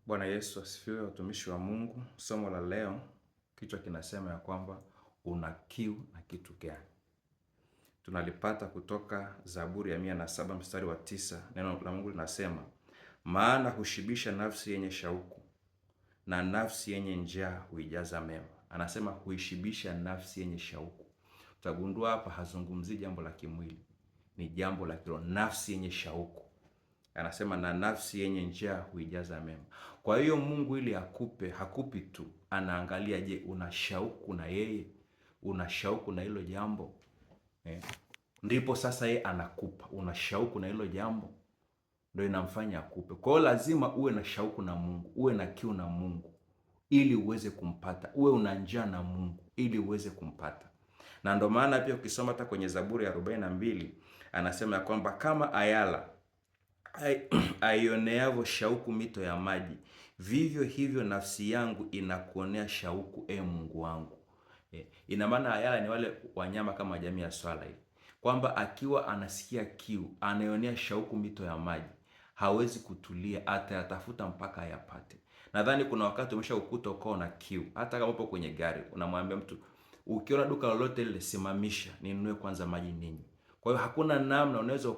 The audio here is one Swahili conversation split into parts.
Bwana Yesu asifiwe, watumishi wa Mungu. Somo la leo kichwa kinasema ya kwamba una kiu na kitu gani? Tunalipata kutoka Zaburi ya 107 mstari wa 9. Neno la Mungu linasema, maana hushibisha nafsi yenye shauku na nafsi yenye njaa huijaza mema. Anasema huishibisha nafsi yenye shauku. Utagundua hapa hazungumzi jambo la kimwili, ni jambo la kiroho. Nafsi yenye shauku, anasema na nafsi yenye njaa huijaza mema. Kwa hiyo Mungu ili akupe, hakupi tu, anaangalia, je, una shauku na yeye? Una shauku na hilo jambo? Ndipo sasa yeye anakupa. Una shauku na hilo jambo, ndio inamfanya akupe. Kwa hiyo lazima uwe na shauku na Mungu, uwe na kiu na Mungu ili uweze kumpata. Uwe una njaa na Mungu ili uweze kumpata. Na ndio maana pia ukisoma hata kwenye Zaburi ya 42 anasema ya kwamba kama ayala aioneavyo shauku mito ya maji, vivyo hivyo nafsi yangu inakuonea shauku, Mungu wangu. Ina maana ayala ni wale wanyama kama jamii ya swala hivi, kwamba akiwa anasikia kiu anaionea shauku mito ya maji, hawezi kutulia, atayatafuta mpaka ayapate. Nadhani kuna wakati umeshakukuta uko na kiu, hata kama upo kwenye gari, unamwambia mtu, ukiona duka lolote lile simamisha, ninunue kwanza maji ninywe. Kwa hiyo hakuna namna unaweza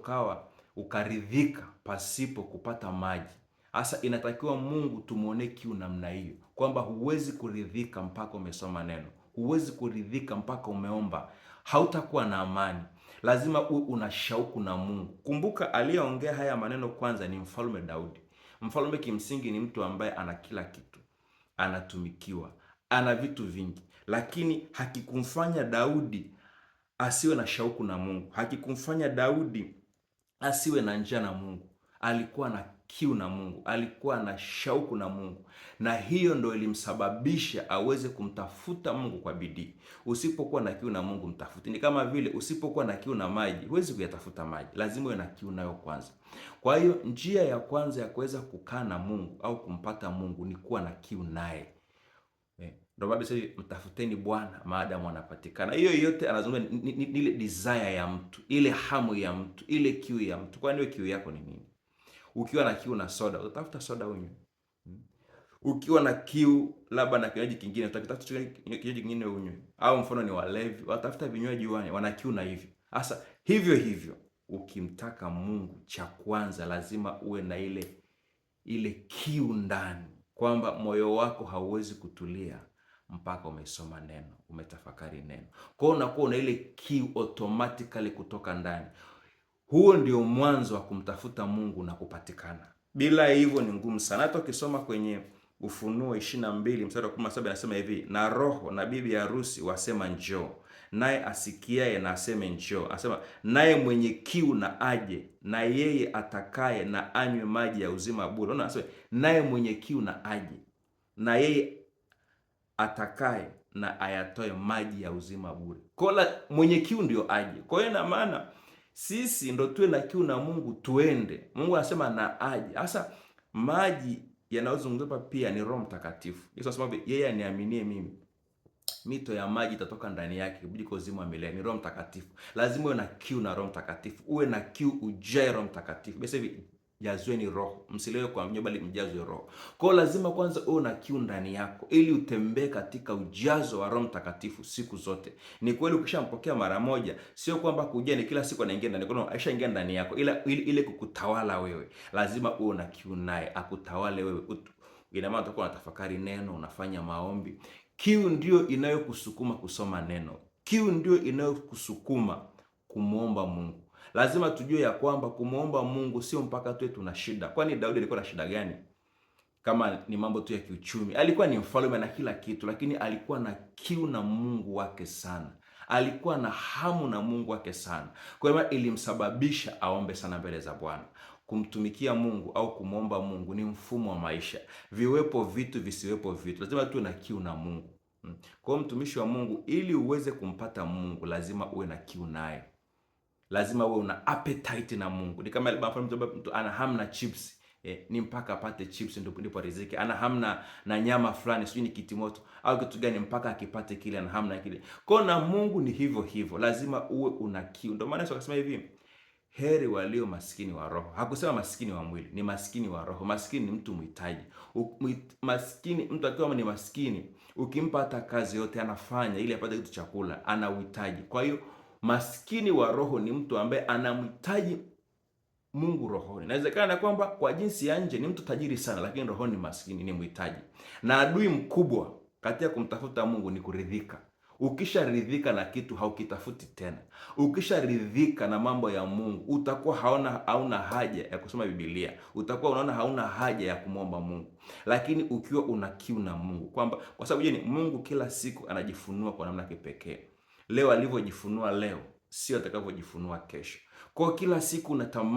ukaridhika pasipo kupata maji. Hasa inatakiwa Mungu tumuone kiu namna hiyo, kwamba huwezi kuridhika mpaka umesoma neno, huwezi kuridhika mpaka umeomba, hautakuwa na amani. Lazima uwe una shauku na Mungu. Kumbuka aliyeongea haya maneno kwanza ni Mfalme Daudi. Mfalme kimsingi ni mtu ambaye ana kila kitu, anatumikiwa, ana vitu vingi, lakini hakikumfanya Daudi asiwe na shauku na Mungu, hakikumfanya Daudi asiwe na njaa na Mungu. Alikuwa na kiu na Mungu, alikuwa na shauku na Mungu, na hiyo ndio ilimsababisha aweze kumtafuta Mungu kwa bidii. Usipokuwa na kiu na Mungu, mtafuti. Ni kama vile usipokuwa na kiu na maji, huwezi kuyatafuta maji. Lazima uwe na kiu nayo kwanza. Kwa hiyo njia ya kwanza ya kuweza kukaa na Mungu au kumpata Mungu ni kuwa na kiu naye. Ndio Biblia inasema mtafuteni Bwana maadamu anapatikana. Hiyo yote anazungumza ni ile desire ya mtu, ile hamu ya mtu, ile kiu ya mtu. Kwani wewe kiu yako ni nini? Ukiwa na kiu na soda, utafuta soda unywe. Ukiwa na kiu labda na kinywaji kingine, utafuta kinywaji kingine unywe. Au mfano ni walevi, watafuta vinywaji wana kiu na hivi. Sasa hivyo hivyo ukimtaka Mungu, cha kwanza lazima uwe na ile kiu ndani, kwamba moyo wako hauwezi kutulia mpaka umesoma neno, umetafakari neno. Kwa hiyo unakuwa una ile kiu automatically kutoka ndani. Huo ndio mwanzo wa kumtafuta Mungu na kupatikana. Bila hivyo ni ngumu sana. Hata ukisoma kwenye Ufunuo 22 mstari wa 17 anasema hivi, na roho na bibi harusi wasema njoo, naye asikiaye na aseme njoo. Anasema naye mwenye kiu na aje, na yeye atakaye na anywe maji ya uzima bure. Unaona, anasema naye mwenye kiu na aje, na yeye atakaye na ayatoe maji ya uzima bure. Kwa mwenye kiu ndio aje. Kwa hiyo ina maana sisi ndo tuwe na kiu na Mungu, tuende. Mungu anasema na aje. Sasa maji yanayozungumzwa pia ni Roho Mtakatifu. Yesu anasema yeye aniaminie mimi, mito ya maji itatoka ndani yake bujiko uzima wa milele. Ni Roho Mtakatifu. Lazima uwe na kiu na Roho Mtakatifu. Uwe na kiu, ujae Roho Mtakatifu. Basi hivi jazweni Roho, msilewe kwa mvinyo bali mjazwe Roho. Kwa hiyo lazima kwanza uwe na kiu ndani yako ili utembee katika ujazo wa Roho Mtakatifu siku zote. Ni kweli ukishampokea mara moja, sio kwamba kujia ni kila siku anaingia ndani yako, aishaingia ndani yako, ile kukutawala wewe. Lazima uwe na kiu naye akutawale wewe. Ina maana utakuwa unatafakari neno, unafanya maombi. Kiu ndio inayokusukuma kusoma neno. Kiu ndio inayokusukuma kumuomba Mungu. Lazima tujue ya kwamba kumuomba Mungu sio mpaka tuwe tuna shida. Kwani Daudi alikuwa na shida gani? Kama ni mambo tu ya kiuchumi. Alikuwa ni mfalme na kila kitu, lakini alikuwa na kiu na Mungu wake sana. Alikuwa na hamu na Mungu wake sana. Kwa hiyo ilimsababisha aombe sana mbele za Bwana. Kumtumikia Mungu au kumuomba Mungu ni mfumo wa maisha. Viwepo vitu, visiwepo vitu. Lazima tuwe na kiu na Mungu. Kwa hiyo mtumishi wa Mungu, ili uweze kumpata Mungu, lazima uwe na kiu naye. Lazima uwe una appetite na Mungu. Ni kama mtu ana hamu na chips, ni mpaka apate chips ndipo riziki. Ana hamu na nyama fulani, sijui ni kitimoto au kitu gani, mpaka akipate kile, ana hamu na kile. Kwa na Mungu ni hivyo hivyo. Lazima uwe una kiu. Ndio maana Yesu akasema hivi, heri walio maskini wa roho. Hakusema maskini wa mwili, ni maskini wa roho. Maskini ni mtu mhitaji. Maskini, mtu akiwa ni maskini, ukimpa hata kazi yote anafanya ili apate kitu chakula, ana uhitaji. Kwa hiyo maskini wa roho ni mtu ambaye anamhitaji Mungu rohoni. Inawezekana kwamba kwa jinsi ya nje ni mtu tajiri sana, lakini rohoni ni maskini, ni mhitaji. Na adui mkubwa katika kumtafuta Mungu ni kuridhika. Ukisharidhika na kitu haukitafuti tena. Ukisharidhika na mambo ya Mungu, utakuwa hauna haja ya kusoma Biblia. Utakuwa unaona hauna haja ya kumwomba Mungu. Lakini ukiwa una kiu na Mungu, kwamba kwa sababu je, Mungu kila siku anajifunua kwa namna kipekee. Leo alivyojifunua leo sio atakavyojifunua kesho. Kwa kila siku unatamani